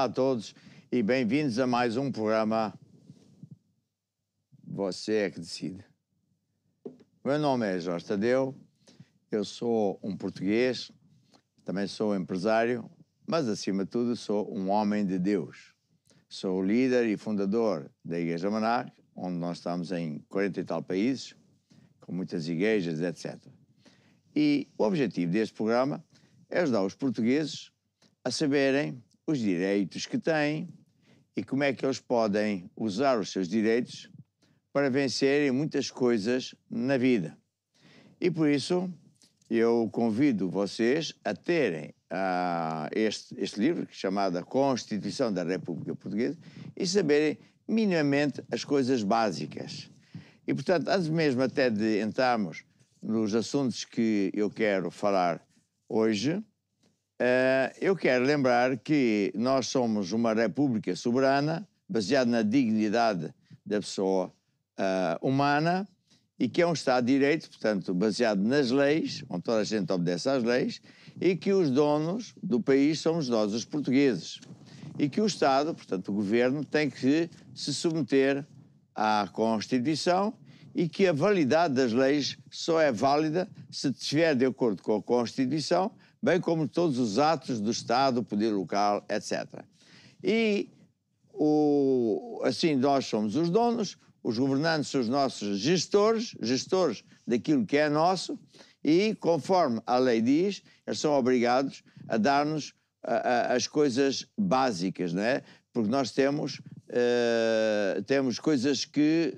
Olá a todos e bem-vindos a mais um programa Você é que Decide. O meu nome é Jorge Tadeu, eu sou um português, também sou empresário, mas acima de tudo sou um homem de Deus. Sou o líder e fundador da Igreja Monarca, onde nós estamos em 40 e tal países, com muitas igrejas, etc. E o objetivo deste programa é ajudar os portugueses a saberem os direitos que têm e como é que eles podem usar os seus direitos para vencerem muitas coisas na vida. E por isso eu convido vocês a terem este livro, chamado A Constituição da República Portuguesa, e saberem minimamente as coisas básicas. E, portanto, antes mesmo até de entrarmos nos assuntos que eu quero falar hoje, eu quero lembrar que nós somos uma república soberana, baseada na dignidade da pessoa humana, e que é um Estado de Direito, portanto, baseado nas leis, onde toda a gente obedece às leis, e que os donos do país somos nós, os portugueses. E que o Estado, portanto, o Governo, tem que se submeter à Constituição e que a validade das leis só é válida se estiver de acordo com a Constituição, bem como todos os atos do Estado, poder local, etc. E assim nós somos os donos, os governantes são os nossos gestores daquilo que é nosso, e conforme a lei diz, eles são obrigados a dar-nos as coisas básicas, não é? Porque nós temos coisas que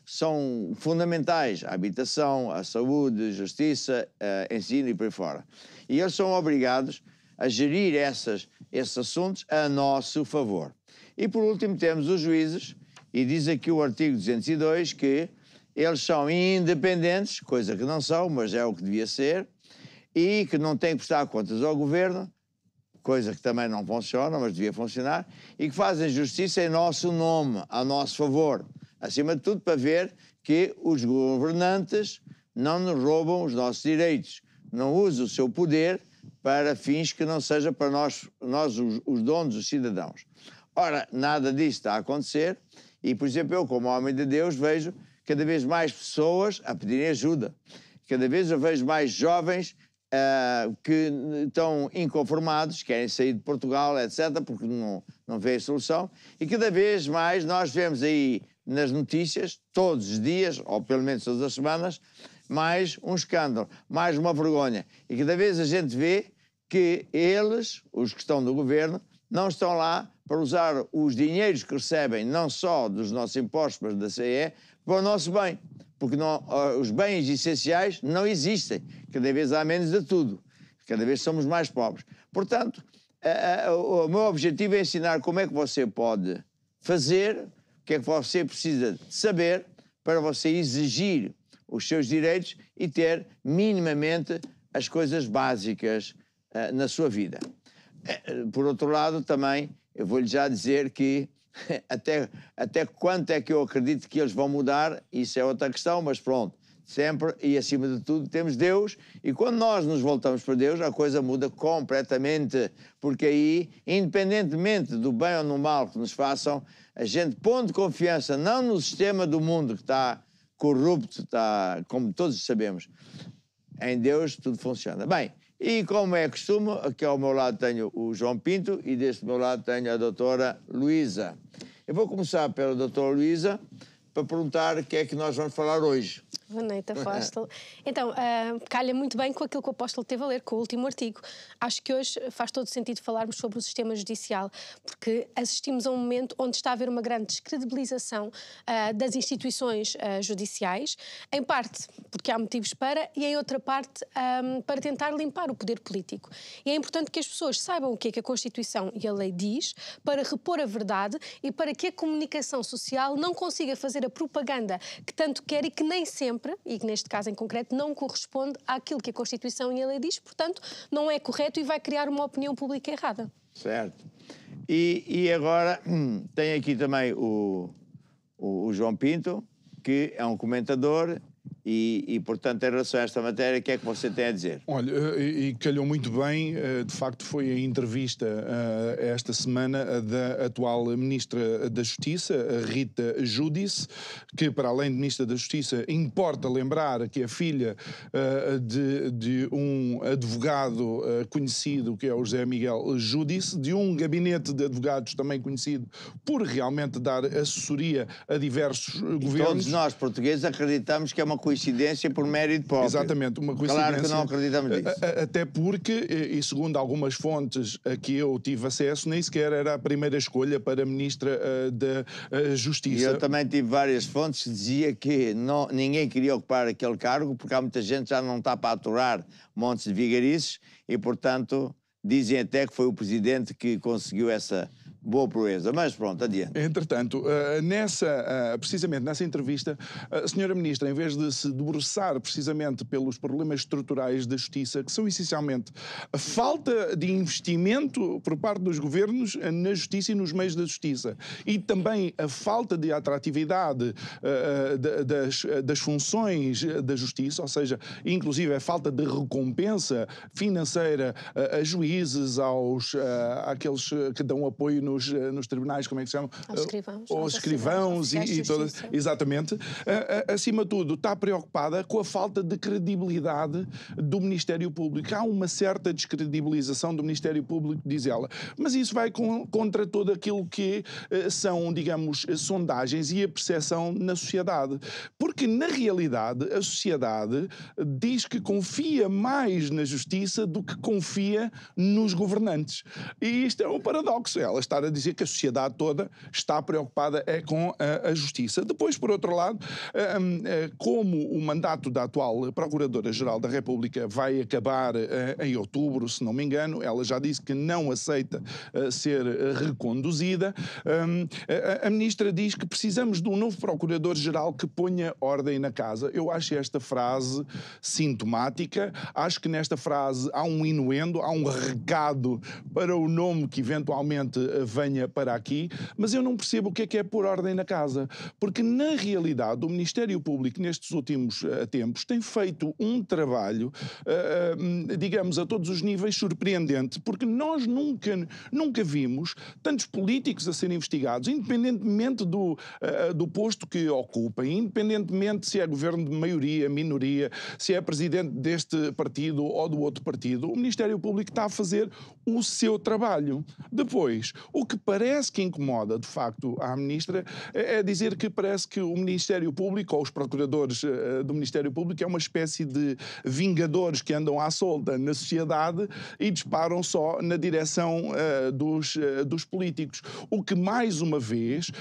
são fundamentais: a habitação, a saúde, a justiça, ensino e por aí fora. E eles são obrigados a gerir esses assuntos a nosso favor. E por último temos os juízes, e diz aqui o artigo 202 que eles são independentes, coisa que não são, mas é o que devia ser, e que não têm que prestar contas ao governo, coisa que também não funciona, mas devia funcionar, e que fazem justiça em nosso nome, a nosso favor. Acima de tudo, para ver que os governantes não nos roubam os nossos direitos, não usam o seu poder para fins que não seja para nós os donos, os cidadãos. Ora, nada disso está a acontecer, e, por exemplo, eu, como homem de Deus, vejo cada vez mais pessoas a pedirem ajuda. Cada vez eu vejo mais jovens que estão inconformados, querem sair de Portugal, etc., porque não vê a solução. E cada vez mais nós vemos aí nas notícias, todos os dias, ou pelo menos todas as semanas, mais um escândalo, mais uma vergonha. E cada vez a gente vê que eles, os que estão no governo, não estão lá para usar os dinheiros que recebem, não só dos nossos impostos, mas da CE, para o nosso bem. Porque os bens essenciais não existem. Cada vez há menos de tudo. Cada vez somos mais pobres. Portanto, o meu objetivo é ensinar como é que você pode fazer, o que é que você precisa de saber para você exigir os seus direitos e ter minimamente as coisas básicas na sua vida. Por outro lado, também, eu vou-lhe já dizer que até quanto é que eu acredito que eles vão mudar, isso é outra questão, mas pronto, sempre e acima de tudo temos Deus, e quando nós nos voltamos para Deus, a coisa muda completamente, porque aí, independentemente do bem ou do mal que nos façam, a gente pondo confiança não no sistema do mundo que está corrupto, está, como todos sabemos, em Deus tudo funciona. Bem, e como é costume, aqui ao meu lado tenho o João Pinto e deste meu lado tenho a doutora Luísa. Eu vou começar pela doutora Luísa para perguntar o que é que nós vamos falar hoje. Boa noite, apóstolo. Então, calha muito bem com aquilo que o apóstolo teve a ler, com o último artigo. Acho que hoje faz todo sentido falarmos sobre o sistema judicial, porque assistimos a um momento onde está a haver uma grande descredibilização das instituições judiciais, em parte porque há motivos para, e em outra parte para tentar limpar o poder político. E é importante que as pessoas saibam o que é que a Constituição e a lei diz, para repor a verdade e para que a comunicação social não consiga fazer a propaganda que tanto quer e que nem sempre, e que neste caso em concreto não corresponde àquilo que a Constituição e a lei diz, portanto não é correto e vai criar uma opinião pública errada. Certo. E agora tem aqui também o João Pinto, que é um comentador portanto, em relação a esta matéria, o que é que você tem a dizer? Olha, e calhou muito bem, de facto foi a entrevista esta semana da atual Ministra da Justiça, a Rita Giudice, que para além de Ministra da Justiça, importa lembrar que é filha de um advogado conhecido, que é o José Miguel Giudice, de um gabinete de advogados também conhecido por realmente dar assessoria a diversos governos. Todos nós, portugueses, acreditamos que é uma coincidência por mérito próprio. Exatamente, uma coincidência. Claro que não acreditamos nisso. Até porque, e segundo algumas fontes a que eu tive acesso, nem sequer era a primeira escolha para Ministra da Justiça. E eu também tive várias fontes que diziam que ninguém queria ocupar aquele cargo, porque há muita gente que já não está para aturar montes de vigarices, e, portanto, dizem até que foi o Presidente que conseguiu essa boa proeza, mas pronto, adiante. Entretanto, precisamente nessa entrevista, a senhora Ministra, em vez de se debruçar precisamente pelos problemas estruturais da Justiça, que são essencialmente a falta de investimento por parte dos governos na Justiça e nos meios da Justiça, e também a falta de atratividade das funções da Justiça, ou seja, inclusive a falta de recompensa financeira a juízes, àqueles que dão apoio nos tribunais, como é que se chama? Aos escrivãos e todas. Exatamente. Acima de tudo, está preocupada com a falta de credibilidade do Ministério Público. Há uma certa descredibilização do Ministério Público, diz ela. Mas isso vai contra tudo aquilo que são, digamos, sondagens e a percepção na sociedade. Porque, na realidade, a sociedade diz que confia mais na Justiça do que confia nos governantes. E isto é um paradoxo. Ela está a dizer que a sociedade toda está preocupada com a Justiça. Depois, por outro lado, como o mandato da atual Procuradora-Geral da República vai acabar em outubro, se não me engano, ela já disse que não aceita ser reconduzida, a Ministra diz que precisamos de um novo Procurador-Geral que ponha ordem na casa. Eu acho esta frase sintomática, acho que nesta frase há um inuendo, há um recado para o nome que eventualmente venha para aqui, mas eu não percebo o que é pôr ordem na casa, porque na realidade o Ministério Público nestes últimos tempos tem feito um trabalho, digamos, a todos os níveis surpreendente, porque nós nunca vimos tantos políticos a serem investigados, independentemente do posto que ocupem, independentemente se é governo de maioria, minoria, se é presidente deste partido ou do outro partido, o Ministério Público está a fazer o seu trabalho. Depois, o que parece que incomoda, de facto, à Ministra é dizer que parece que o Ministério Público, ou os procuradores do Ministério Público, é uma espécie de vingadores que andam à solta na sociedade e disparam só na direção dos políticos. O que, mais uma vez,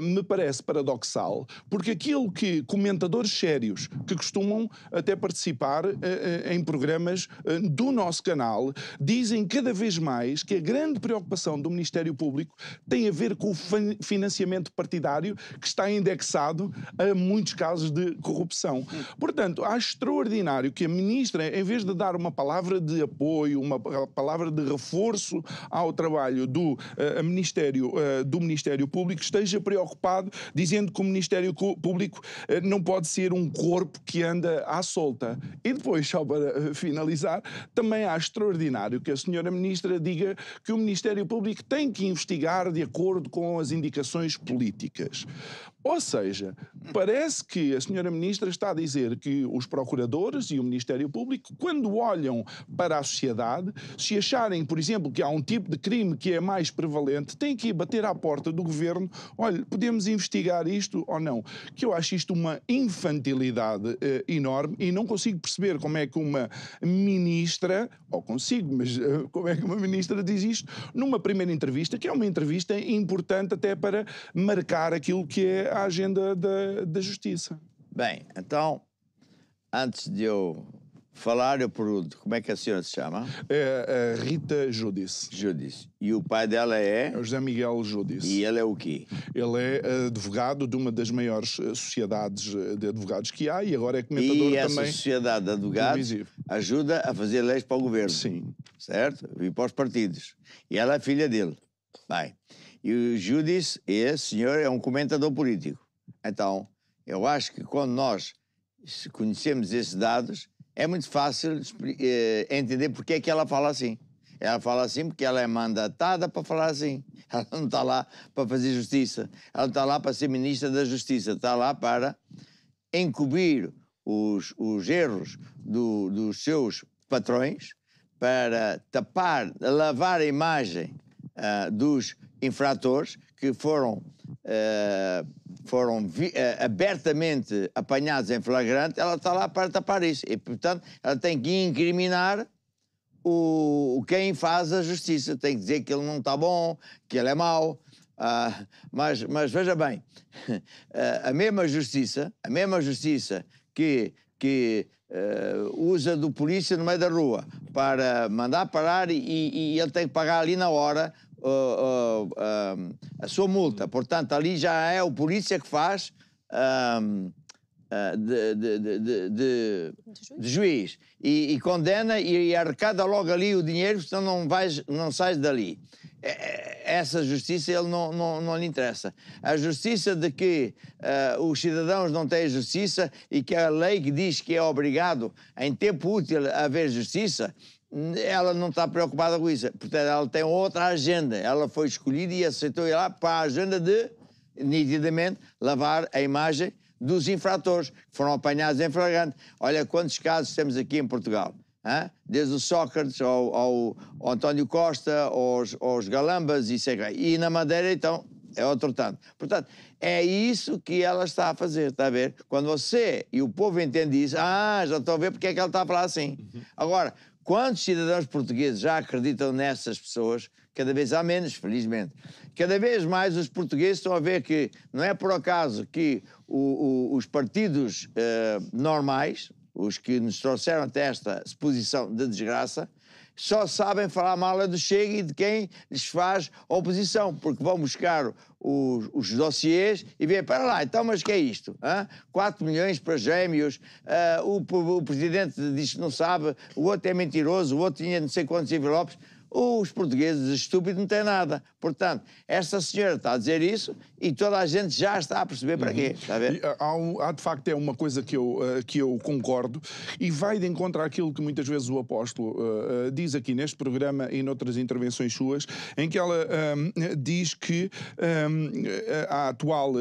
me parece paradoxal, porque aquilo que comentadores sérios, que costumam até participar em programas do nosso canal, dizem cada vez mais que a grande preocupação do Ministério Público tem a ver com o financiamento partidário que está indexado a muitos casos de corrupção. Portanto, acho extraordinário que a Ministra, em vez de dar uma palavra de apoio, uma palavra de reforço ao trabalho do Ministério Público, esteja preocupado dizendo que o Ministério Público não pode ser um corpo que anda à solta. E depois, só para finalizar, também acho extraordinário que a senhora Ministra diga que o Ministério Público tem que investigar de acordo com as indicações políticas. Ou seja, parece que a senhora Ministra está a dizer que os procuradores e o Ministério Público, quando olham para a sociedade, se acharem, por exemplo, que há um tipo de crime que é mais prevalente, têm que ir bater à porta do governo, olha, podemos investigar isto ou não? Que eu acho isto uma infantilidade enorme e não consigo perceber como é que uma ministra, ou consigo, mas como é que uma ministra diz isto numa primeira entrevista, que é uma entrevista importante até para marcar aquilo que é a agenda da Justiça. Bem, então, antes de eu falar, eu pergunto, como é que a senhora se chama? É a Rita Giudice. Giudice. E o pai dela é? É o José Miguel Giudice. E ele é o quê? Ele é advogado de uma das maiores sociedades de advogados que há e agora é comentador também. E essa sociedade de advogados ajuda a fazer leis para o governo. Sim. Certo? E para os partidos. E ela é filha dele. Bem, e o Giudice, esse senhor, é um comentador político. Então, eu acho que quando nós se conhecemos esses dados, é muito fácil entender porque é que ela fala assim. Ela fala assim porque ela é mandatada para falar assim. Ela não está lá para fazer justiça. Ela não está lá para ser ministra da Justiça. Está lá para encobrir os erros dos seus patrões, para tapar, lavar a imagem dos infratores que foram abertamente apanhados em flagrante. Ela está lá para tapar isso. E, portanto, ela tem que incriminar quem faz a justiça. Tem que dizer que ele não está bom, que ele é mau. Mas veja bem, a mesma justiça que usa do polícia no meio da rua para mandar parar e ele tem que pagar ali na hora a sua multa. Portanto, ali já é o polícia que faz de juiz e condena e arrecada logo ali o dinheiro, senão não sais dali. Essa justiça ele não lhe interessa. A justiça de que os cidadãos não têm justiça e que a lei que diz que é obrigado em tempo útil a haver justiça, ela não está preocupada com isso. Portanto, ela tem outra agenda. Ela foi escolhida e aceitou ir lá para a agenda de, nitidamente, lavar a imagem dos infratores que foram apanhados em flagrante. Olha quantos casos temos aqui em Portugal. Hein? Desde o Sócrates ao António Costa, aos Galambas e sei lá. E na Madeira, então, é outro tanto. Portanto, é isso que ela está a fazer, está a ver? Quando você e o povo entendem isso, já estou a ver porque é que ela está a falar assim. Agora, quantos cidadãos portugueses já acreditam nessas pessoas? Cada vez há menos, felizmente. Cada vez mais os portugueses estão a ver que não é por acaso que os partidos normais, os que nos trouxeram até esta exposição de desgraça, só sabem falar mal do Chega e de quem lhes faz oposição, porque vão buscar os dossiês e veem, para lá, então, mas que é isto? 4 milhões para gêmeos, o presidente diz que não sabe, o outro é mentiroso, o outro tinha não sei quantos envelopes. Os portugueses estúpidos não têm nada. Portanto, esta senhora está a dizer isso e toda a gente já está a perceber para quê. Está a ver? Há de facto, é uma coisa que eu concordo e vai de encontro àquilo que muitas vezes o apóstolo diz aqui neste programa e noutras intervenções suas, em que ela diz que a atual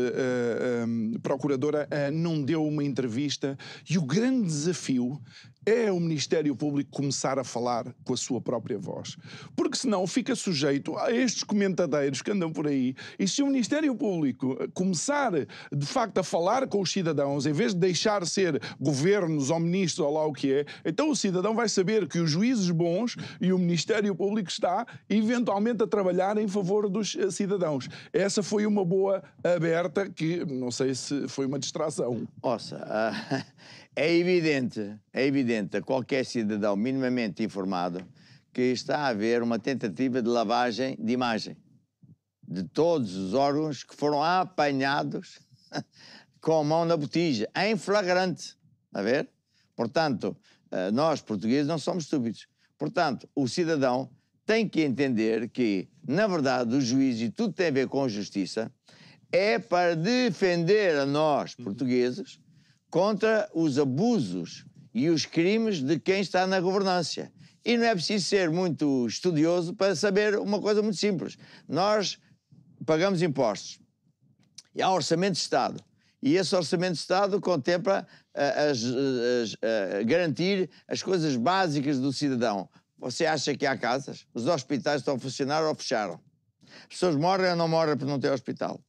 procuradora não deu uma entrevista e o grande desafio é o Ministério Público começar a falar com a sua própria voz. Porque senão fica sujeito a estes comentadeiros que andam por aí. E se o Ministério Público começar, de facto, a falar com os cidadãos, em vez de deixar ser governos ou ministros ou lá o que é, então o cidadão vai saber que os juízes bons e o Ministério Público está, eventualmente, a trabalhar em favor dos cidadãos. Essa foi uma boa aberta que, não sei se foi uma distração. Nossa, é evidente a qualquer cidadão minimamente informado que está a haver uma tentativa de lavagem de imagem de todos os órgãos que foram apanhados com a mão na botija, em flagrante. A ver? Portanto, nós, portugueses, não somos estúpidos. Portanto, o cidadão tem que entender que, na verdade, o juiz, e tudo tem a ver com justiça, é para defender a nós, portugueses, contra os abusos e os crimes de quem está na governância. E não é preciso ser muito estudioso para saber uma coisa muito simples. Nós pagamos impostos e há orçamento de Estado. E esse orçamento de Estado contempla garantir as coisas básicas do cidadão. Você acha que há casas? Os hospitais estão a funcionar ou fecharam? As pessoas morrem ou não morrem por não ter hospital?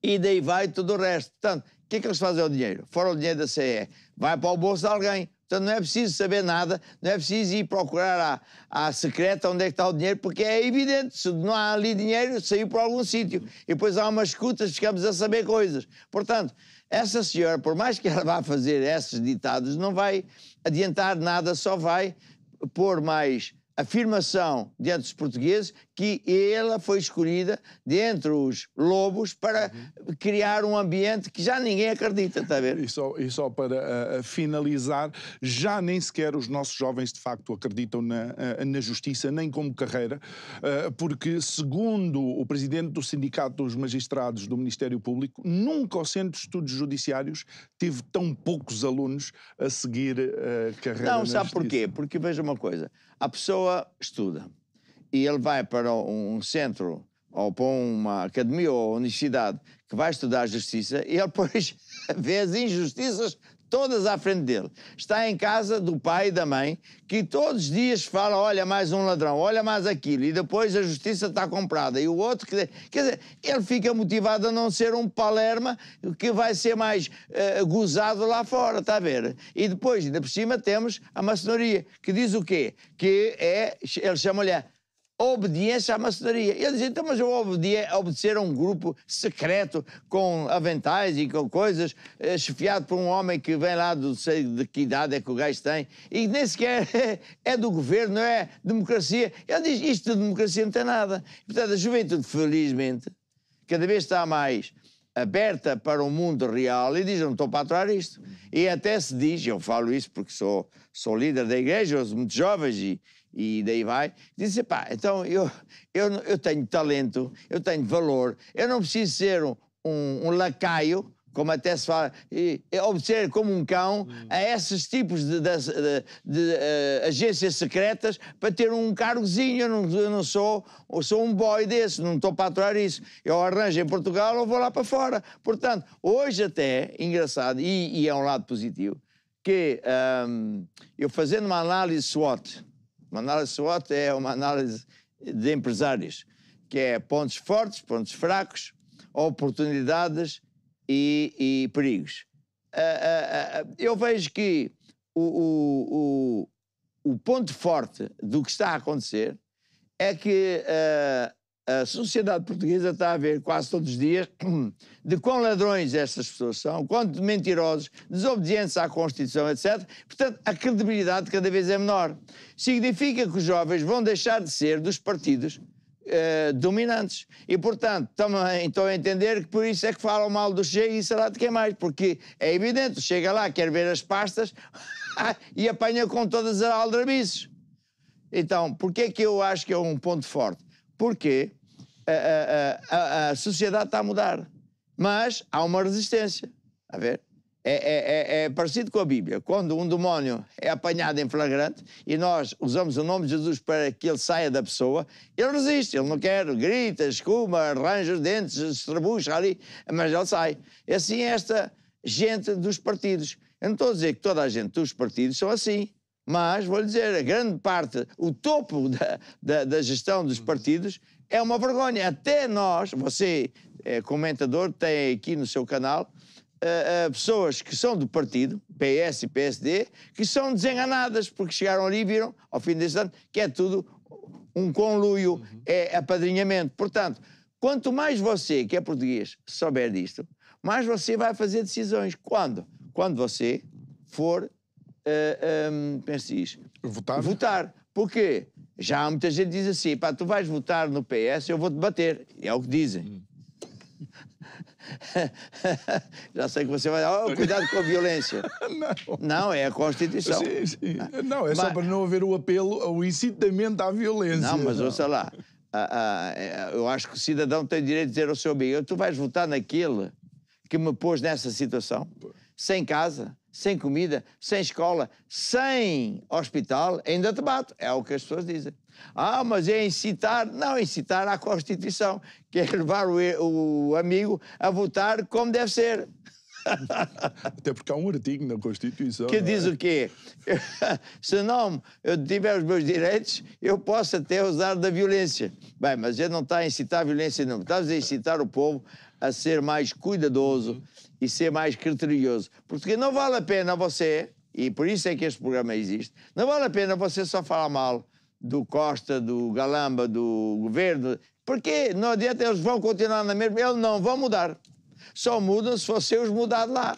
E daí vai tudo o resto. Portanto, o que é que eles fazem ao dinheiro? Fora o dinheiro da CE, vai para o bolso de alguém. Portanto, não é preciso saber nada, não é preciso ir procurar à secreta onde é que está o dinheiro, porque é evidente, se não há ali dinheiro, saiu para algum sítio. E depois há umas escutas, ficamos a saber coisas. Portanto, essa senhora, por mais que ela vá fazer esses ditados, não vai adiantar nada, só vai pôr mais afirmação diante dos portugueses que ela foi escolhida dentre os lobos para criar um ambiente que já ninguém acredita, está a ver? E só para finalizar, já nem sequer os nossos jovens de facto acreditam na justiça, nem como carreira, porque segundo o presidente do Sindicato dos Magistrados do Ministério Público, nunca o Centro de Estudos Judiciários teve tão poucos alunos a seguir a carreira na Não, sabe justiça. porquê? Porque veja uma coisa, a pessoa estuda e ele vai para um centro ou para uma academia ou universidade que vai estudar justiça e ele depois vê as injustiças todas à frente dele. Está em casa do pai e da mãe que todos os dias fala, olha mais um ladrão, olha mais aquilo, e depois a justiça está comprada. E o outro, quer dizer, ele fica motivado a não ser um palerma que vai ser mais gozado lá fora, está a ver? E depois, ainda por cima, temos a maçonaria, que diz o quê? Que é, ele chama-lhe obediência à maçonaria. Ele diz, então, mas eu obedecer a um grupo secreto com aventais e com coisas, chefiado por um homem que vem lá do sei de que idade é que o gajo tem, e nem sequer é do governo, não é democracia. Ele diz, isto de democracia não tem nada. Portanto, a juventude, felizmente, cada vez está mais aberta para o mundo real e diz, não estou para aturar isto. E até se diz, eu falo isso porque sou líder da igreja, os muito jovens e daí vai, diz, pá, então eu tenho talento, eu tenho valor, eu não preciso ser um lacaio, como até se fala, obedecer como um cão a esses tipos de agências secretas para ter um cargozinho. Eu não sou um boy desse, não estou para aturar isso. Eu arranjo em Portugal ou vou lá para fora. Portanto, hoje até, engraçado, e é um lado positivo, que eu fazendo uma análise SWOT, uma análise SWOT é uma análise de empresários, que é pontos fortes, pontos fracos, oportunidades e perigos. Eu vejo que o ponto forte do que está a acontecer é que a sociedade portuguesa está a ver quase todos os dias de quão ladrões estas pessoas são, quanto mentirosos, desobedientes à Constituição, etc. Portanto, a credibilidade cada vez é menor. Significa que os jovens vão deixar de ser dos partidos dominantes. E, portanto, também estou a entender que por isso é que falam mal do Chega e sei lá de quem mais, porque é evidente, chega lá, quer ver as pastas e apanha com todas as aldrabices. Então, porquê é que eu acho que é um ponto forte? Porque a sociedade está a mudar, mas há uma resistência. A ver? É parecido com a Bíblia. Quando um demónio é apanhado em flagrante e nós usamos o nome de Jesus para que ele saia da pessoa, ele resiste, ele não quer, grita, escuma, arranja os dentes, estrebucha ali, mas ele sai. E assim é esta gente dos partidos. Eu não estou a dizer que toda a gente dos partidos são assim, mas vou-lhe dizer, a grande parte, o topo da gestão dos partidos é uma vergonha. Até nós, você, comentador, tem aqui no seu canal, pessoas que são do partido, PS e PSD, que são desenganadas, porque chegaram ali e viram, ao fim deste ano, que é tudo um conluio, é apadrinhamento. Portanto, quanto mais você, que é português, souber disto, mais você vai fazer decisões. Quando? Quando você for, votar. Porque já há muita gente que diz assim, pá, tu vais votar no PS, eu vou-te bater. É o que dizem. Já sei que você vai dar, cuidado com a violência. Não, é a Constituição. Sim. Não, é só para não haver o apelo ao incitamento à violência. Não, mas ouça lá, eu acho que o cidadão tem direito de dizer ao seu amigo, tu vais votar naquele que me pôs nessa situação, sem casa, sem comida, sem escola, sem hospital, ainda te bato. É o que as pessoas dizem. Mas é incitar. Não, incitar à Constituição, que é levar o amigo a votar como deve ser. Até porque há um artigo na Constituição que diz o quê? Se não eu tiver os meus direitos, eu posso até usar da violência. Bem, mas ele não está a incitar a violência, não. Estás a incitar o povo a ser mais cuidadoso e ser mais criterioso. Porque não vale a pena você, e por isso é que este programa existe, não vale a pena você só falar mal do Costa, do Galamba, do governo, porque não adianta, eles vão continuar na mesma, eles não vão mudar. Só mudam se você os mudar de lá.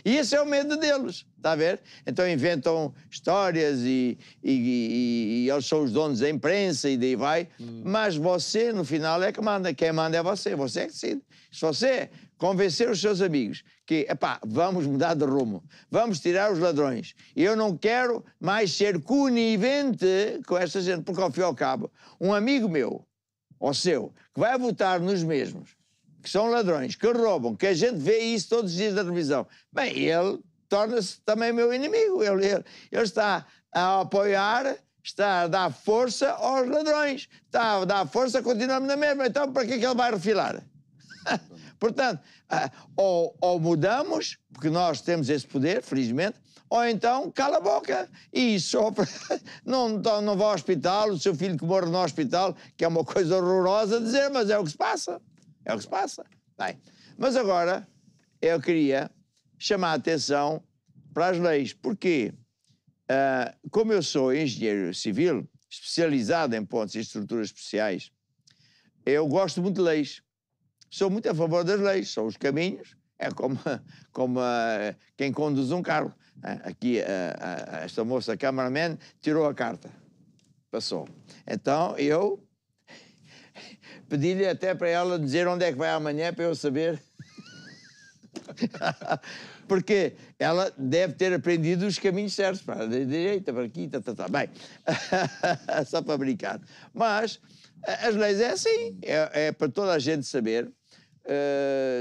E esse é o medo deles, está a ver? Então inventam histórias e eles são os donos da imprensa e daí vai. Mas você, no final, é que manda. Quem manda é você é que decide. Se você convencer os seus amigos que, epá, vamos mudar de rumo, vamos tirar os ladrões, eu não quero mais ser conivente com esta gente, porque ao fim e ao cabo, um amigo meu, ou seu, que vai votar nos mesmos, que são ladrões, que roubam, que a gente vê isso todos os dias na televisão, bem, ele torna-se também meu inimigo. Ele está a apoiar, está a dar força aos ladrões, está a dar força, continuamos na mesma. Então, para que é que ele vai refilar? Portanto, ou mudamos, porque nós temos esse poder, felizmente, ou então cala a boca e sofre. Não vá ao hospital, o seu filho que morre no hospital, que é uma coisa horrorosa dizer, mas é o que se passa. É o que se passa. Bem, mas agora eu queria chamar a atenção para as leis. Porquê? Como eu sou engenheiro civil, especializado em pontes e estruturas especiais, eu gosto muito de leis. Sou muito a favor das leis. São os caminhos. É como quem conduz um carro. Aqui, esta moça cameraman tirou a carta. Passou. Então, eu pedi-lhe até para ela dizer onde é que vai amanhã para eu saber. Porque ela deve ter aprendido os caminhos certos, para a direita, para aqui, bem, só para brincar. Mas as leis é assim, é para toda a gente saber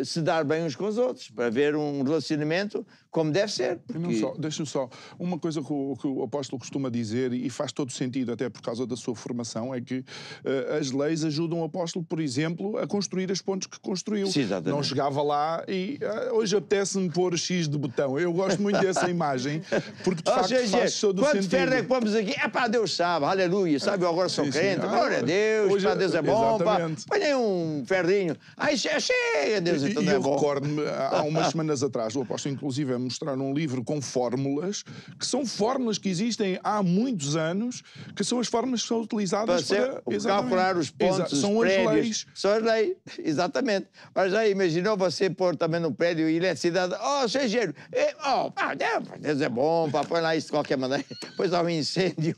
se dar bem uns com os outros, para haver um relacionamento como deve ser. Porque... Deixa-me só, uma coisa que o apóstolo costuma dizer, e faz todo sentido até por causa da sua formação, é que as leis ajudam o apóstolo, por exemplo, a construir as pontes que construiu. Sim, não chegava lá e hoje apetece-me pôr X de botão. Eu gosto muito dessa imagem, porque de facto faz todo o sentido. Quanto ferro é que pomos aqui? É pá, Deus sabe, aleluia, sabe, eu agora sou crente, glória a Deus, hoje, Deus é bom, pá, põe um ferrinho, ai, chega, Deus, então não é bom. Eu recordo-me, há umas semanas atrás, o apóstolo inclusive a mostrar um livro com fórmulas, que são fórmulas que existem há muitos anos, que são as fórmulas que são utilizadas para calcular os pontos, são os prédios. As leis. São as leis, exatamente. Mas já imaginou você pôr também no prédio eletricidade? Oh, engenheiro, Deus é bom, pá, põe lá isso de qualquer maneira. Depois há um incêndio.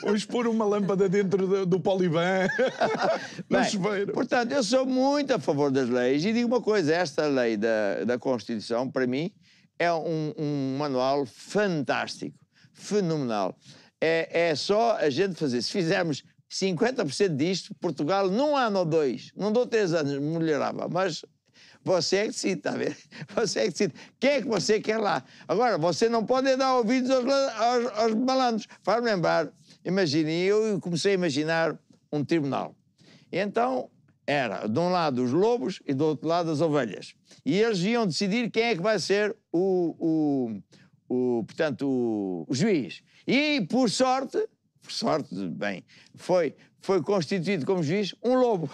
Vamos pôr uma lâmpada dentro do Poliban. Bem, portanto, eu sou muito a favor das leis e digo uma coisa, esta lei da Constituição, para mim, é um manual fantástico, fenomenal. É só a gente fazer. Se fizermos 50% disto, Portugal, num ano ou dois, não dou 3 anos, melhorava, mas você é que decide, está a ver? Você é que decide. Quem é que você quer lá? Agora, você não pode dar ouvidos aos malandros. Faz-me lembrar, imagine, eu comecei a imaginar um tribunal. E então, era, de um lado, os lobos e do outro lado, as ovelhas. E eles iam decidir quem é que vai ser o juiz. E, por sorte, bem, foi constituído como juiz um lobo.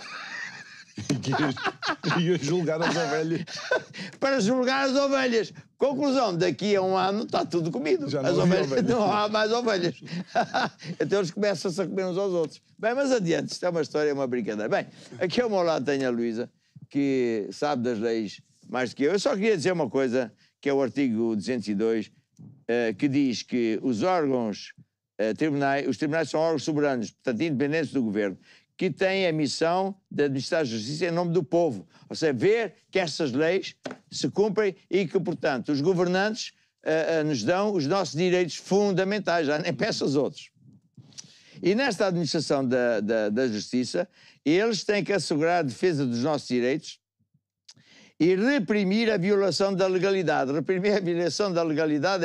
Ia julgar as ovelhas. Para julgar as ovelhas. Conclusão, daqui a um ano está tudo comido. Já não, ovelhas. Não há mais ovelhas. Então eles começam-se a comer uns aos outros. Bem, mas adiante, isto é uma história, é uma brincadeira. Bem, aqui ao meu lado tenho a Luísa, que sabe das leis mais do que eu. Eu só queria dizer uma coisa, que é o artigo 202, que diz que os órgãos os tribunais são órgãos soberanos, portanto independentes do governo, que têm a missão de administrar a justiça em nome do povo. Ou seja, ver que essas leis se cumprem e que, portanto, os governantes nos dão os nossos direitos fundamentais, já nem peço aos outros. E nesta administração da justiça, eles têm que assegurar a defesa dos nossos direitos e reprimir a violação da legalidade. Reprimir a violação da legalidade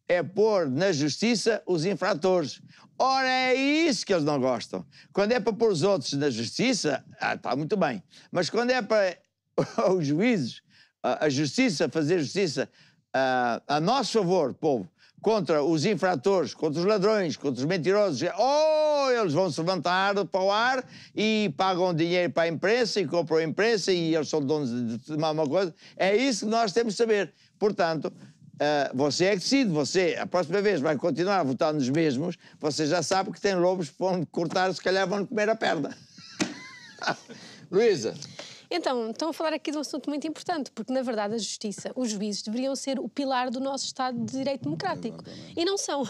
é pôr na justiça os infratores. Ora, é isso que eles não gostam. Quando é para pôr os outros na justiça, está muito bem. Mas quando é para os juízes, a justiça, fazer justiça a nosso favor, povo, contra os infratores, contra os ladrões, contra os mentirosos, eles vão se levantar para o ar e pagam dinheiro para a imprensa e compram a imprensa e eles são donos de uma coisa. É isso que nós temos de saber. Portanto, você é que decide, você, a próxima vez, vai continuar a votar nos mesmos, você já sabe que tem lobos que vão cortar, se calhar vão comer a perna. Luísa. Então, estão a falar aqui de um assunto muito importante, porque, na verdade, a justiça, os juízes, deveriam ser o pilar do nosso Estado de Direito Democrático. E não são.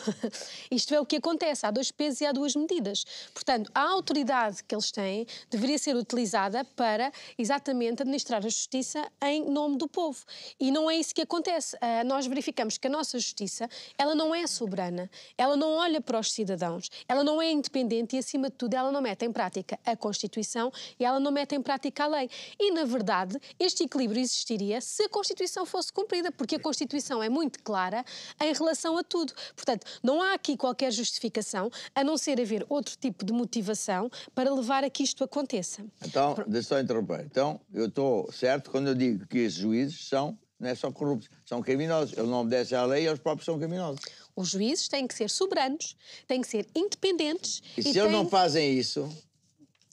Isto é o que acontece. Há dois pesos e há duas medidas. Portanto, a autoridade que eles têm deveria ser utilizada para, exatamente, administrar a justiça em nome do povo. E não é isso que acontece. Nós verificamos que a nossa justiça, ela não é soberana, ela não olha para os cidadãos, ela não é independente e, acima de tudo, ela não mete em prática a Constituição e ela não mete em prática a lei. E, na verdade, este equilíbrio existiria se a Constituição fosse cumprida, porque a Constituição é muito clara em relação a tudo. Portanto, não há aqui qualquer justificação, a não ser haver outro tipo de motivação para levar a que isto aconteça. Então, deixa eu só interromper. Então, eu estou certo quando eu digo que esses juízes não é só corruptos, são criminosos. Eles não obedecem à lei e eles próprios são criminosos. Os juízes têm que ser soberanos, têm que ser independentes. E se eles não fazem isso,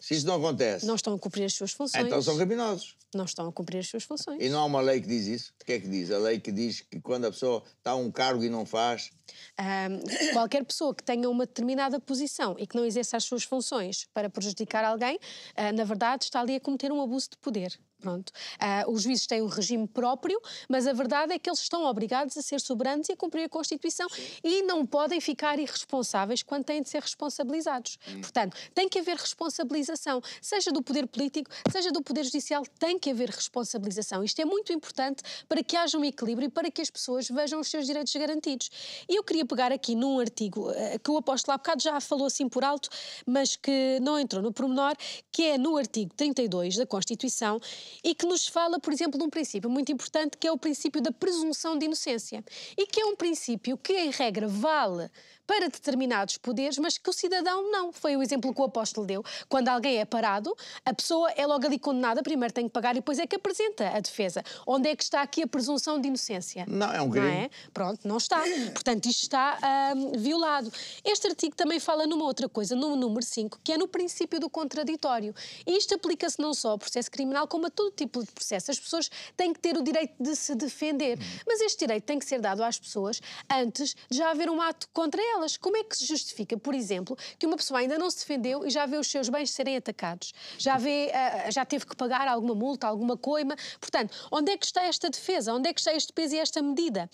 se isso não acontece... Não estão a cumprir as suas funções. Então são criminosos. Não estão a cumprir as suas funções. E não há uma lei que diz isso? O que é que diz? A lei que diz que quando a pessoa está a um cargo e não faz... Qualquer pessoa que tenha uma determinada posição e que não exerça as suas funções para prejudicar alguém, na verdade está ali a cometer um abuso de poder. Pronto. Os juízes têm um regime próprio, mas a verdade é que eles estão obrigados a ser soberanos e a cumprir a Constituição. Sim. E não podem ficar irresponsáveis quando têm de ser responsabilizados. Portanto, tem que haver responsabilização, seja do poder político, seja do poder judicial, tem que haver responsabilização. Isto é muito importante para que haja um equilíbrio e para que as pessoas vejam os seus direitos garantidos. E eu queria pegar aqui num artigo que o apóstolo há bocado já falou assim por alto, mas que não entrou no pormenor, que é no artigo 32 da Constituição, e que nos fala, por exemplo, de um princípio muito importante, que é o princípio da presunção de inocência. E que é um princípio que, em regra, vale para determinados poderes, mas que o cidadão não. Foi o exemplo que o apóstolo deu. Quando alguém é parado, a pessoa é logo ali condenada, primeiro tem que pagar e depois é que apresenta a defesa. Onde é que está aqui a presunção de inocência? Não, é um crime. Não é? Pronto, não está. Portanto, isto está violado. Este artigo também fala numa outra coisa, no número 5, que é no princípio do contraditório. E isto aplica-se não só ao processo criminal, como a todo tipo de processo. As pessoas têm que ter o direito de se defender. Mas este direito tem que ser dado às pessoas antes de já haver um ato contra elas. Como é que se justifica, por exemplo, que uma pessoa ainda não se defendeu e já vê os seus bens serem atacados? Já teve que pagar alguma multa, alguma coima? Portanto, onde é que está esta defesa? Onde é que está este peso e esta medida?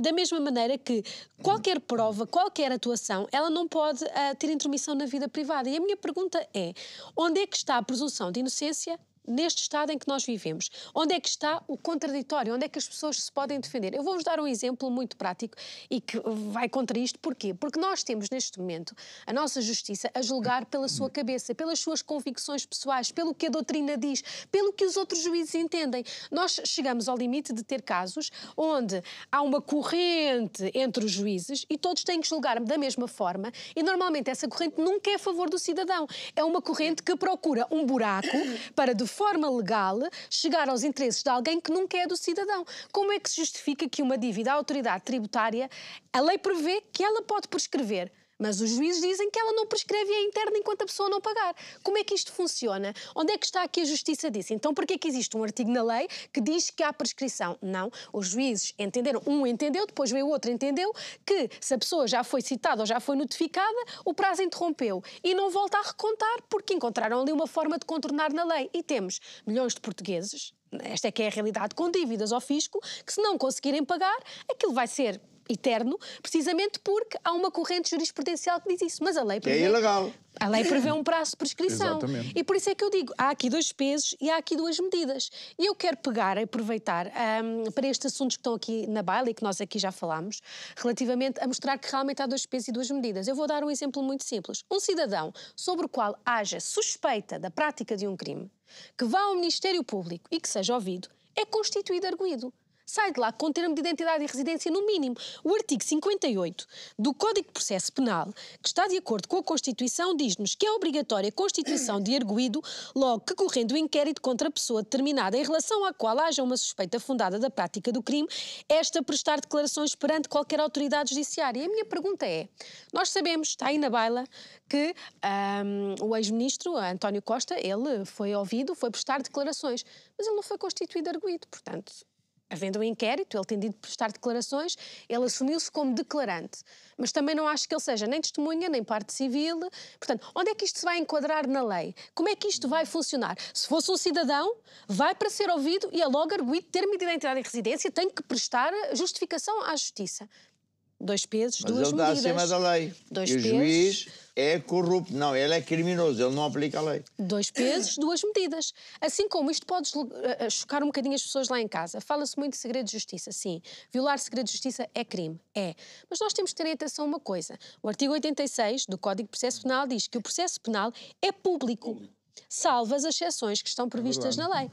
Da mesma maneira que qualquer prova, qualquer atuação, ela não pode ter intromissão na vida privada. E a minha pergunta é, onde é que está a presunção de inocência neste estado em que nós vivemos? Onde é que está o contraditório? Onde é que as pessoas se podem defender? Eu vou-vos dar um exemplo muito prático e que vai contra isto. Porquê? Porque nós temos neste momento a nossa justiça a julgar pela sua cabeça, pelas suas convicções pessoais, pelo que a doutrina diz, pelo que os outros juízes entendem. Nós chegamos ao limite de ter casos onde há uma corrente entre os juízes e todos têm que julgar da mesma forma e normalmente essa corrente nunca é a favor do cidadão. É uma corrente que procura um buraco para de forma legal chegar aos interesses de alguém que nunca é do cidadão. Como é que se justifica que uma dívida à autoridade tributária, a lei prevê que ela pode prescrever, mas os juízes dizem que ela não prescreve e é interna enquanto a pessoa não pagar? Como é que isto funciona? Onde é que está aqui a justiça disso? Então, por que é que existe um artigo na lei que diz que há prescrição? Não. Os juízes entenderam, um entendeu, depois veio o outro, entendeu que se a pessoa já foi citada ou já foi notificada, o prazo interrompeu e não volta a recontar porque encontraram ali uma forma de contornar na lei. E temos milhões de portugueses, esta é que é a realidade, com dívidas ao fisco, que se não conseguirem pagar, aquilo vai ser eterno, precisamente porque há uma corrente jurisprudencial que diz isso. Mas a lei prevê... É ilegal. A lei prevê um prazo de prescrição. Exatamente. E por isso é que eu digo, há aqui dois pesos e há aqui duas medidas. E eu quero pegar e aproveitar para estes assuntos que estão aqui na baila e que nós aqui já falámos, relativamente a mostrar que realmente há dois pesos e duas medidas. Eu vou dar um exemplo muito simples. Um cidadão sobre o qual haja suspeita da prática de um crime, que vá ao Ministério Público e que seja ouvido, é constituído arguido. Sai de lá com termo de identidade e residência no mínimo. O artigo 58 do Código de Processo Penal, que está de acordo com a Constituição, diz-nos que é obrigatória a constituição de arguido logo que correndo o inquérito contra a pessoa determinada em relação à qual haja uma suspeita fundada da prática do crime, esta prestar declarações perante qualquer autoridade judiciária. E a minha pergunta é, nós sabemos, está aí na baila, que o ex-ministro António Costa, ele foi ouvido, foi prestar declarações, mas ele não foi constituído arguido, portanto... havendo um inquérito, ele tem de prestar declarações, ele assumiu-se como declarante. Mas também não acho que ele seja nem testemunha, nem parte civil. Portanto, onde é que isto se vai enquadrar na lei? Como é que isto vai funcionar? Se fosse um cidadão, vai para ser ouvido e é logo arguido termo de identidade e residência, tem que prestar justificação à justiça. 2 pesos, 2 medidas. Mas ele está acima da lei. Dois e o pesos. juiz é corrupto. Não, ele é criminoso, ele não aplica a lei. 2 pesos, 2 medidas. Assim como isto pode chocar um bocadinho as pessoas lá em casa. Fala-se muito de segredo de justiça, sim. Violar segredo de justiça é crime, é. Mas nós temos de ter atenção a uma coisa. O artigo 86 do Código de Processo Penal diz que o processo penal é público, salvo as exceções que estão previstas na lei.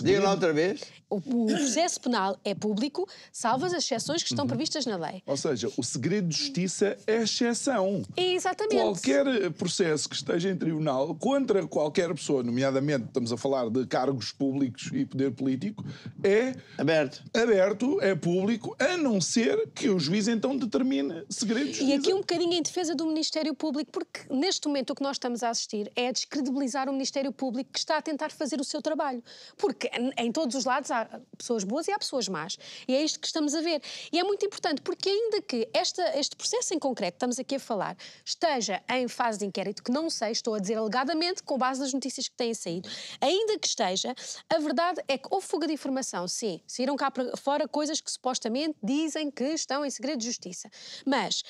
Diga lá outra vez. O processo penal é público, salvo as exceções que estão previstas na lei. Ou seja, o segredo de justiça é exceção. Exatamente. Qualquer processo que esteja em tribunal contra qualquer pessoa, nomeadamente estamos a falar de cargos públicos e poder político, é aberto, é público, a não ser que o juiz então determine segredo de justiça. E aqui um bocadinho em defesa do Ministério Público, porque neste momento o que nós estamos a assistir é a descredibilizar o Ministério Público que está a tentar fazer o seu trabalho. Porque em todos os lados há pessoas boas e há pessoas más. E é isto que estamos a ver. E é muito importante, porque ainda que este processo em concreto, estamos aqui a falar, esteja em fase de inquérito, que não sei, estou a dizer alegadamente, com base nas notícias que têm saído, ainda que esteja, a verdade é que houve fuga de informação, sim. Saíram cá para fora coisas que supostamente dizem que estão em segredo de justiça. Mas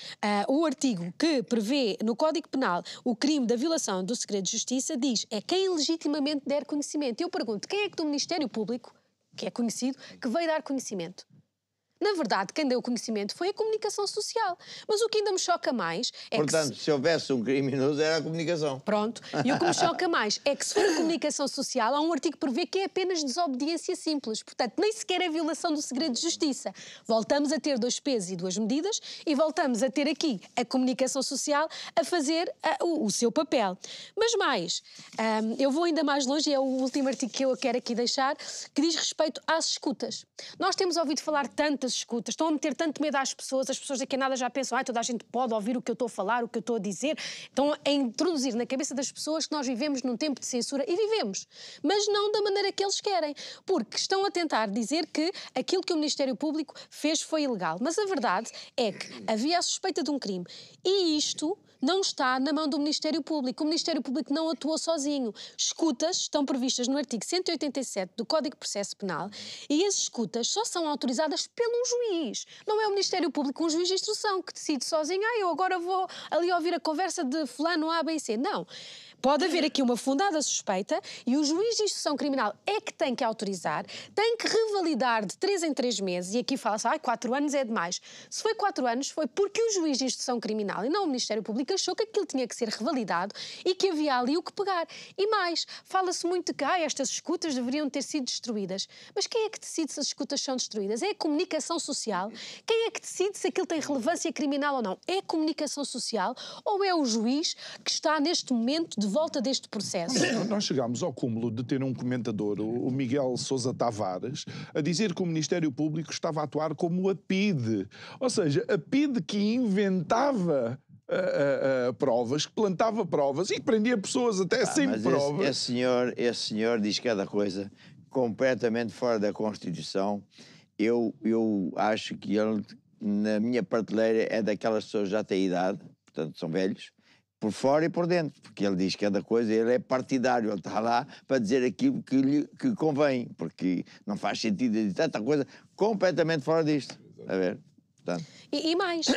o artigo que prevê no Código Penal o crime da violação do segredo de justiça diz é quem legitimamente der conhecimento. Eu pergunto, quem é que do Ministério Público, que é conhecido, que veio dar conhecimento? Na verdade, quem deu conhecimento foi a comunicação social. Mas o que ainda me choca mais é Portanto, se houvesse um criminoso, era a comunicação. Pronto. E o que me choca mais é que se for a comunicação social, há um artigo que prevê que é apenas desobediência simples. Portanto, nem sequer é violação do segredo de justiça. Voltamos a ter 2 pesos e 2 medidas e voltamos a ter aqui a comunicação social a fazer o seu papel. Mas mais, eu vou ainda mais longe, e é o último artigo que eu quero aqui deixar, que diz respeito às escutas. Nós temos ouvido falar tantas escutas, estão a meter tanto medo às pessoas daqui a nada já pensam, toda a gente pode ouvir o que eu estou a falar, o que eu estou a dizer, estão a introduzir na cabeça das pessoas que nós vivemos num tempo de censura, e vivemos, mas não da maneira que eles querem, porque estão a tentar dizer que aquilo que o Ministério Público fez foi ilegal, mas a verdade é que havia a suspeita de um crime, e isto não está na mão do Ministério Público. O Ministério Público não atuou sozinho. Escutas estão previstas no artigo 187 do Código de Processo Penal e as escutas só são autorizadas pelo juiz. Não é o Ministério Público, um juiz de instrução que decide sozinho, eu agora vou ali ouvir a conversa de fulano A, B e C. Não. Pode haver aqui uma fundada suspeita e o juiz de instrução criminal é que tem que autorizar, tem que revalidar de 3 em 3 meses, e aqui fala-se, 4 anos é demais. Se foi 4 anos, foi porque o juiz de instrução criminal e não o Ministério Público achou que aquilo tinha que ser revalidado e que havia ali o que pegar. E mais, fala-se muito que estas escutas deveriam ter sido destruídas. Mas quem é que decide se as escutas são destruídas? É a comunicação social? Quem é que decide se aquilo tem relevância criminal ou não? É a comunicação social ou é o juiz que está neste momento de volta deste processo? Nós chegámos ao cúmulo de ter um comentador, o Miguel Sousa Tavares, a dizer que o Ministério Público estava a atuar como a PIDE. Ou seja, a PIDE que inventava provas, que plantava provas e que prendia pessoas até sem provas. Esse senhor diz cada coisa completamente fora da Constituição. Eu acho que ele, na minha prateleira, é daquelas pessoas que já têm idade, portanto são velhos, por fora e por dentro, porque ele diz cada coisa, ele é partidário, ele está lá para dizer aquilo que convém, porque não faz sentido dizer tanta coisa completamente fora disto. A ver? Portanto. E mais,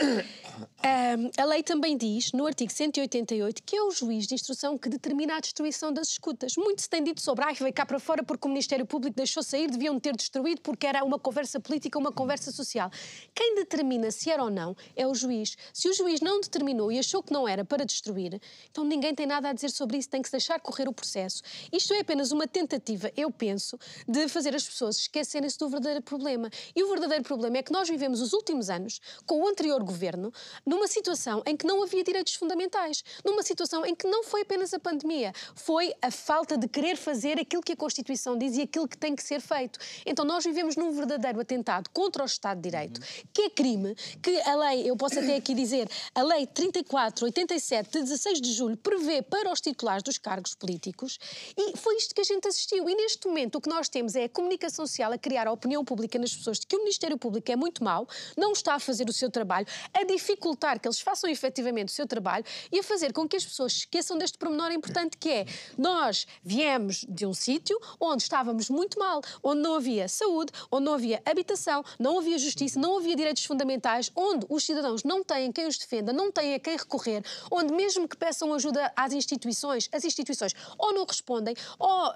a lei também diz, no artigo 188, que é o juiz de instrução que determina a destruição das escutas. Muito se tem dito sobre, veio cá para fora porque o Ministério Público deixou sair, deviam ter destruído porque era uma conversa política, uma conversa social. Quem determina se era ou não é o juiz. Se o juiz não determinou e achou que não era para destruir, então ninguém tem nada a dizer sobre isso, tem que se deixar correr o processo. Isto é apenas uma tentativa, eu penso, de fazer as pessoas esquecerem-se do verdadeiro problema. E o verdadeiro problema é que nós vivemos os últimos anos com o anterior governo numa situação em que não havia direitos fundamentais, numa situação em que não foi apenas a pandemia, foi a falta de querer fazer aquilo que a Constituição diz e aquilo que tem que ser feito. Então nós vivemos num verdadeiro atentado contra o Estado de Direito, que é crime, que a lei, eu posso até aqui dizer, a lei 34/87 de 16 de julho prevê para os titulares dos cargos políticos, e foi isto que a gente assistiu. E neste momento o que nós temos é a comunicação social a criar a opinião pública nas pessoas de que o Ministério Público é muito mau, não está a fazer o seu trabalho, a dificultar que eles façam efetivamente o seu trabalho e a fazer com que as pessoas se esqueçam deste pormenor importante que é, nós viemos de um sítio onde estávamos muito mal, onde não havia saúde, onde não havia habitação, não havia justiça, não havia direitos fundamentais, onde os cidadãos não têm quem os defenda, não têm a quem recorrer, onde mesmo que peçam ajuda às instituições, as instituições ou não respondem, ou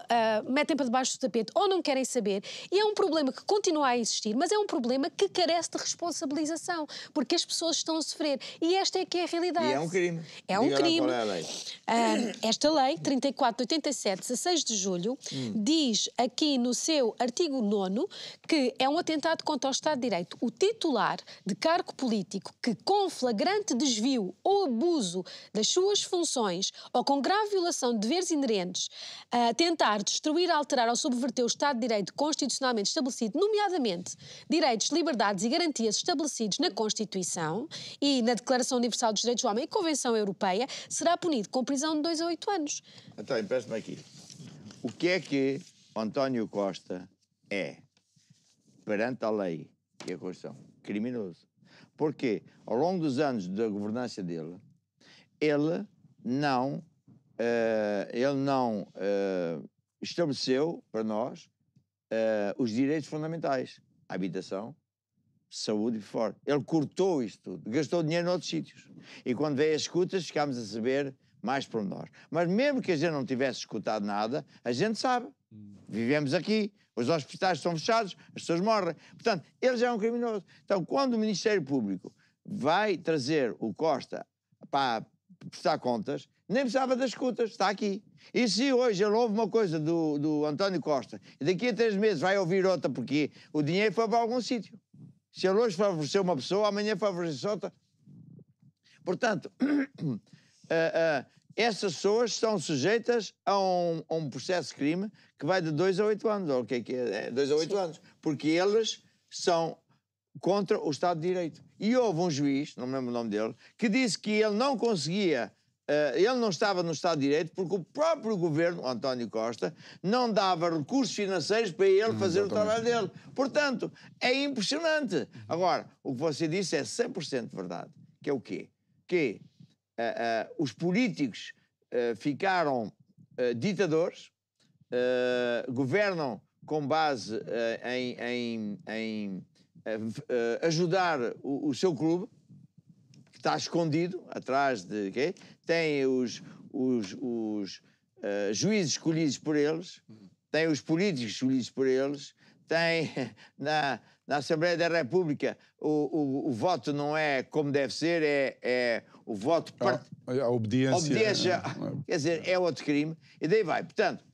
metem para debaixo do tapete, ou não querem saber. E é um problema que continua a existir, mas é um problema que carece de responsabilização, porque as pessoas estão a sofrer. E esta é que é a realidade. E é um crime. É um crime. Qual é a lei? Esta lei, 34/87, 16 de julho, diz aqui no seu artigo 9º que é um atentado contra o Estado de Direito. O titular de cargo político que com flagrante desvio ou abuso das suas funções ou com grave violação de deveres inerentes tentar destruir, alterar ou subverter o Estado de Direito constitucionalmente estabelecido, nomeadamente direitos, liberdades e garantias estabelecidos na Constituição e na Declaração Universal dos Direitos do Homem e Convenção Europeia, será punido com prisão de 2 a 8 anos. Então, empresta-me aqui. O que é que António Costa é, perante a lei e a Constituição? Criminoso. Porque, ao longo dos anos da governança dele, ele não estabeleceu para nós os direitos fundamentais. A habitação, saúde e fora. Ele cortou isto tudo, gastou dinheiro noutros sítios. E quando veio as escutas, ficámos a saber mais por nós. Mas mesmo que a gente não tivesse escutado nada, a gente sabe. Vivemos aqui, os hospitais estão fechados, as pessoas morrem. Portanto, ele já é um criminoso. Então, quando o Ministério Público vai trazer o Costa para prestar contas, nem precisava das escutas, está aqui. E se hoje ele ouve uma coisa do António Costa e daqui a 3 meses vai ouvir outra porque o dinheiro foi para algum sítio. Se ele hoje favoreceu uma pessoa, amanhã favorece outra. Portanto, essas pessoas estão sujeitas a um processo de crime que vai de 2 a 8 anos. Ou o que é? 2 a 8 anos. Porque eles são contra o Estado de Direito. E houve um juiz, não me lembro o nome dele, que disse que ele não conseguia, ele não estava no Estado de Direito porque o próprio governo, António Costa, não dava recursos financeiros para ele fazer o trabalho dele. Portanto, é impressionante. Agora, o que você disse é 100% verdade. Que é o quê? Que os políticos ficaram ditadores, governam com base em ajudar o seu clube, que está escondido atrás de quê? Tem os juízes escolhidos por eles, tem os políticos escolhidos por eles, tem na Assembleia da República o voto não é como deve ser, é o voto... A obediência. Quer dizer, é outro crime, e daí vai. Portanto,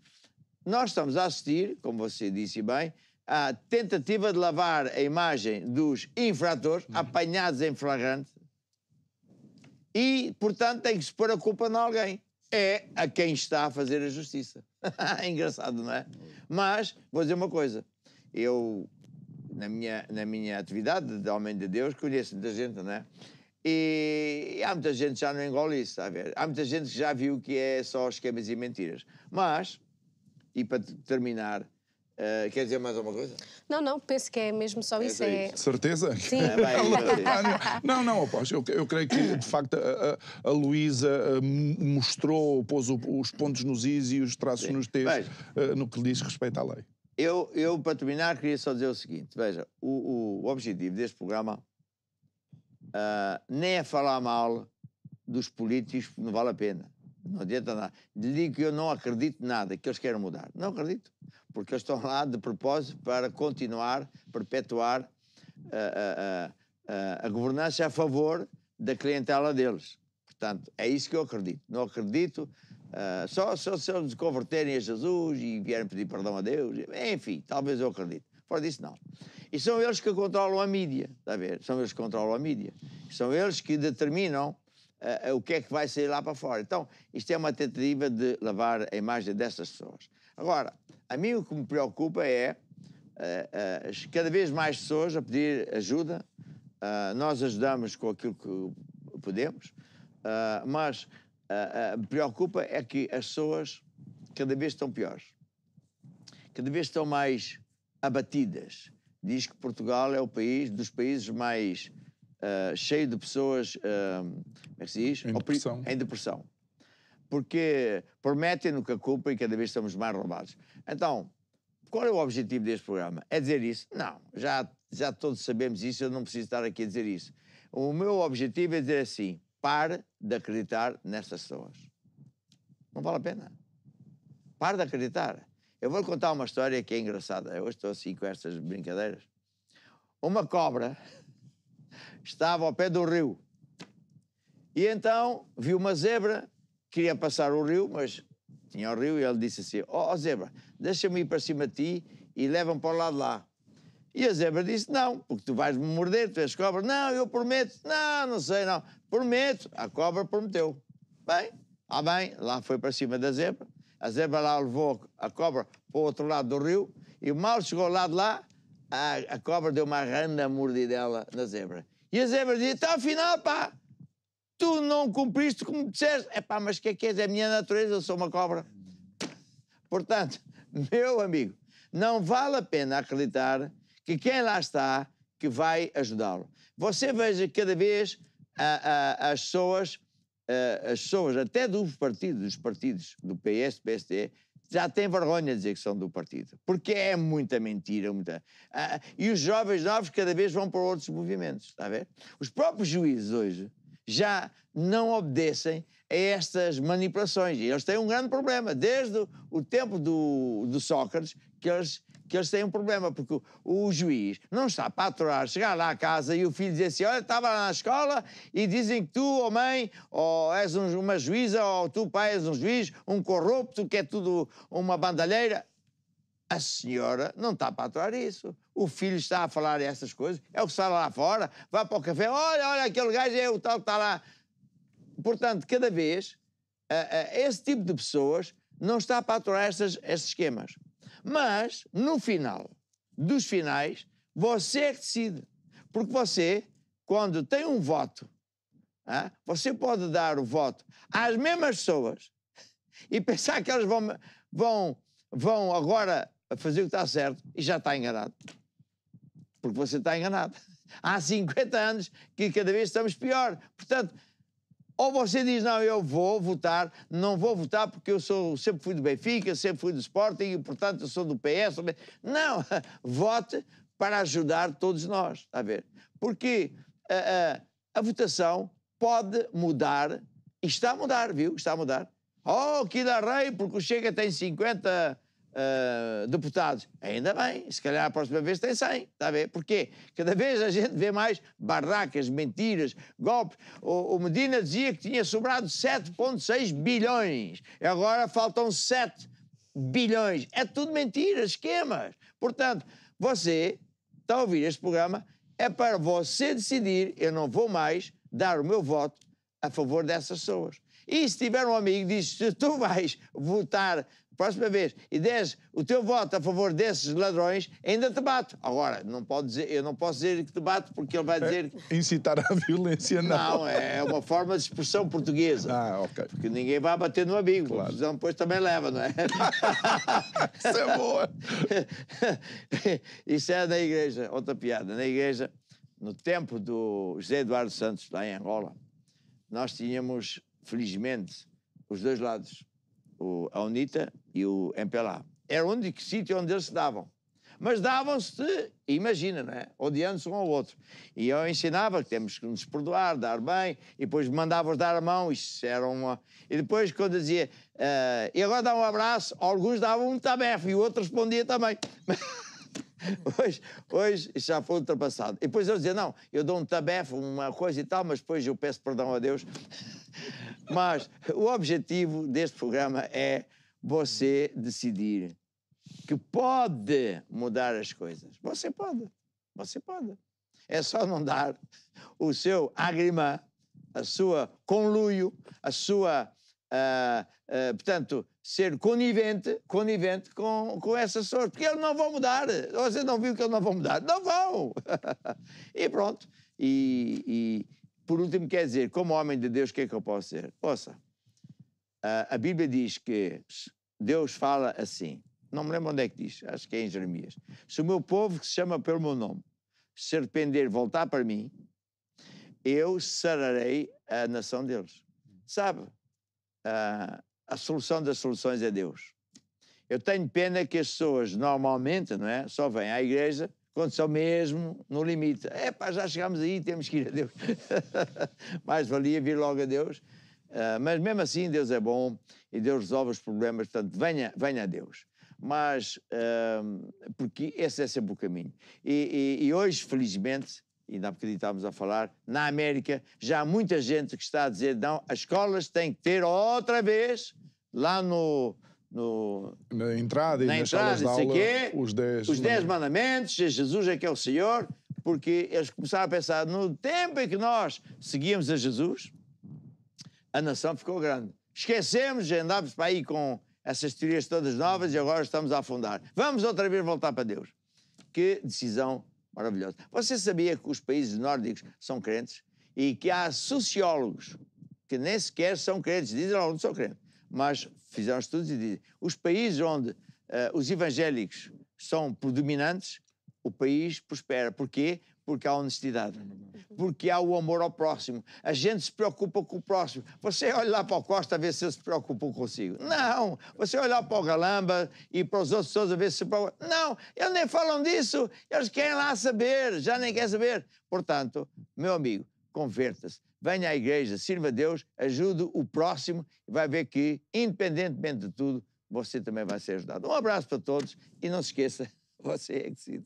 nós estamos a assistir, como você disse bem, à tentativa de lavar a imagem dos infratores apanhados em flagrante e, portanto, tem que se pôr a culpa em alguém. É a quem está a fazer a justiça. É engraçado, não é? Mas, vou dizer uma coisa, eu, na minha atividade de homem de Deus, conheço muita gente, não é? E há muita gente que já não engole isso, está a ver? Há muita gente que já viu que é só esquemas e mentiras. Mas, e para terminar, quer dizer mais alguma coisa? Não, penso que é mesmo só isso. Certeza? Sim. Não, Apóstolo, eu creio que, de facto, a Luísa mostrou, pôs os pontos nos is e os traços nos t's no que diz respeito à lei. Eu, para terminar, queria só dizer o seguinte. Veja, o objetivo deste programa nem é falar mal dos políticos, porque não vale a pena. Não adianta nada. Digo que eu não acredito nada que eles queiram mudar. Não acredito. Porque eles estão lá de propósito para continuar, perpetuar a governança a favor da clientela deles. Portanto, é isso que eu acredito. Não acredito só se eles converterem a Jesus e vierem pedir perdão a Deus. Enfim, talvez eu acredite. Fora disso, não. E são eles que controlam a mídia, está a ver? São eles que controlam a mídia. São eles que determinam o que é que vai sair lá para fora. Então, isto é uma tentativa de lavar a imagem dessas pessoas. Agora, a mim o que me preocupa é cada vez mais pessoas a pedir ajuda. Nós ajudamos com aquilo que podemos, mas me preocupa é que as pessoas cada vez estão piores. Cada vez estão mais abatidas. Diz que Portugal é o país dos países mais cheio de pessoas, como é que se diz? Em depressão. Porque prometem-nos que a culpa e cada vez estamos mais roubados. Então, qual é o objetivo deste programa? É dizer isso? Não, já todos sabemos isso, eu não preciso estar aqui a dizer isso. O meu objetivo é dizer assim, pare de acreditar nestas pessoas. Não vale a pena. Pare de acreditar. Eu vou-lhe contar uma história que é engraçada. Eu hoje estou assim com estas brincadeiras. Uma cobra estava ao pé do rio. E então viu uma zebra, queria passar o rio, mas tinha o rio e ele disse assim, ó zebra, deixa-me ir para cima de ti e leva-me para o lado de lá. E a zebra disse, não, porque tu vais-me morder, tu és cobra. Não, eu prometo. Não, não sei, não. Prometo. A cobra prometeu. Bem, lá foi para cima da zebra. A zebra lá levou a cobra para o outro lado do rio e mal chegou ao lado de lá, a cobra deu uma grande mordidela na zebra. E a zebra disse, então afinal, pá, tu não cumpriste como disseste. É pá, mas o que é? É a minha natureza, eu sou uma cobra. Portanto, meu amigo, não vale a pena acreditar que quem lá está que vai ajudá-lo. Você veja que cada vez as pessoas até dos partidos do PS, do PSD, já têm vergonha de dizer que são do partido. Porque é muita mentira. E os jovens novos cada vez vão para outros movimentos, está a ver? Os próprios juízes hoje já não obedecem a estas manipulações. E eles têm um grande problema. Desde o tempo do Sócrates que eles têm um problema, porque o juiz não está para aturar, chegar lá à casa e o filho dizer assim, olha, estava lá na escola e dizem que tu, ou mãe, ou és uma juíza, ou tu, pai, és um juiz, um corrupto, que é tudo uma bandalheira. A senhora não está para aturar isso. O filho está a falar essas coisas, é o que está lá fora, vai para o café, olha, aquele gajo é o tal que está lá. Portanto, cada vez, esse tipo de pessoas não está para aturar esses esquemas. Mas, no final dos finais, você é que decide. Porque você, quando tem um voto, você pode dar o voto às mesmas pessoas e pensar que elas vão agora fazer o que está certo e já está enganado. Porque você está enganado. Há 50 anos que cada vez estamos pior. Portanto, ou você diz, não, eu vou votar, não vou votar porque eu sempre fui do Benfica, sempre fui do Sporting e, portanto, eu sou do PS. Não, vote para ajudar todos nós, está a ver? Porque a votação pode mudar, e está a mudar, viu? Está a mudar. Oh, que dá rei, porque o Chega tem 50 deputados. Ainda bem, se calhar a próxima vez tem 100, está a ver? Porquê? Cada vez a gente vê mais barracas, mentiras, golpes. O Medina dizia que tinha sobrado 7,6 bilhões. E agora faltam 7 bilhões. É tudo mentiras, esquemas. Portanto, você está a ouvir este programa, é para você decidir, eu não vou mais dar o meu voto a favor dessas pessoas. E se tiver um amigo que diz, se tu vais votar próxima vez e des o teu voto a favor desses ladrões, ainda te bato. Agora, eu não posso dizer que te bato porque ele vai dizer... Incitar à violência, não. Não, é uma forma de expressão portuguesa. Ok. Porque ninguém vai bater no amigo, claro. Senão depois também leva, não é? Isso é boa. Isso é na igreja, outra piada. Na igreja, no tempo do José Eduardo Santos, lá em Angola, nós tínhamos, felizmente, os dois lados. A UNITA e o MPLA. Era o único sítio onde eles se davam. Mas davam-se, imagina, não é? Odiando-se um ao outro. E eu ensinava que temos que nos perdoar, dar bem, e depois mandava-os dar a mão, isso era uma... E depois, quando eu dizia, e agora dá um abraço, alguns davam um tabefe, e o outro respondia também. Hoje já foi ultrapassado. E depois eu dizia, não, eu dou um tabefe, uma coisa e tal, mas depois eu peço perdão a Deus. Mas o objetivo deste programa é você decidir que pode mudar as coisas. Você pode. Você pode. É só não dar o seu agrimã, a sua conluio, a sua, portanto, ser conivente com essa sorte. Porque eles não vão mudar. Você não viu que eles não vão mudar? Não vão! E pronto. E por último, quer dizer, como homem de Deus, o que é que eu posso dizer? Ouça, a Bíblia diz que Deus fala assim. Não me lembro onde é que diz, acho que é em Jeremias. Se o meu povo, que se chama pelo meu nome, se arrepender, voltar para mim, eu sararei a nação deles. Sabe, a solução das soluções é Deus. Eu tenho pena que as pessoas normalmente, não é, só vêm à igreja quando são mesmo no limite. Já chegámos aí, temos que ir a Deus. Mais valia vir logo a Deus. Mas mesmo assim Deus é bom e Deus resolve os problemas, portanto venha a Deus. Mas, porque esse é sempre o caminho. E hoje, felizmente, ainda há bocadinho estávamos a falar, na América já há muita gente que está a dizer não, as escolas têm que ter outra vez, lá na entrada e nas salas de aula, os 10 mandamentos, Jesus é que é o Senhor, porque eles começaram a pensar, no tempo em que nós seguíamos a Jesus, a nação ficou grande. Esquecemos, andávamos para aí com essas teorias todas novas e agora estamos a afundar. Vamos outra vez voltar para Deus. Que decisão maravilhosa. Você sabia que os países nórdicos são crentes e que há sociólogos que nem sequer são crentes, dizem não são crentes, mas fizeram estudos e dizem os países onde os evangélicos são predominantes, o país prospera. Porquê? Porque há honestidade, porque há o amor ao próximo. A gente se preocupa com o próximo. Você olha lá para o Costa a ver se ele se preocupou consigo. Não! Você olha lá para o Galamba e para os outros pessoas a ver se se preocupam. Não! Eles nem falam disso. Eles querem lá saber. Já nem querem saber. Portanto, meu amigo, converta-se. Venha à igreja, sirva a Deus, ajude o próximo e vai ver que, independentemente de tudo, você também vai ser ajudado. Um abraço para todos e não se esqueça, você é que decide.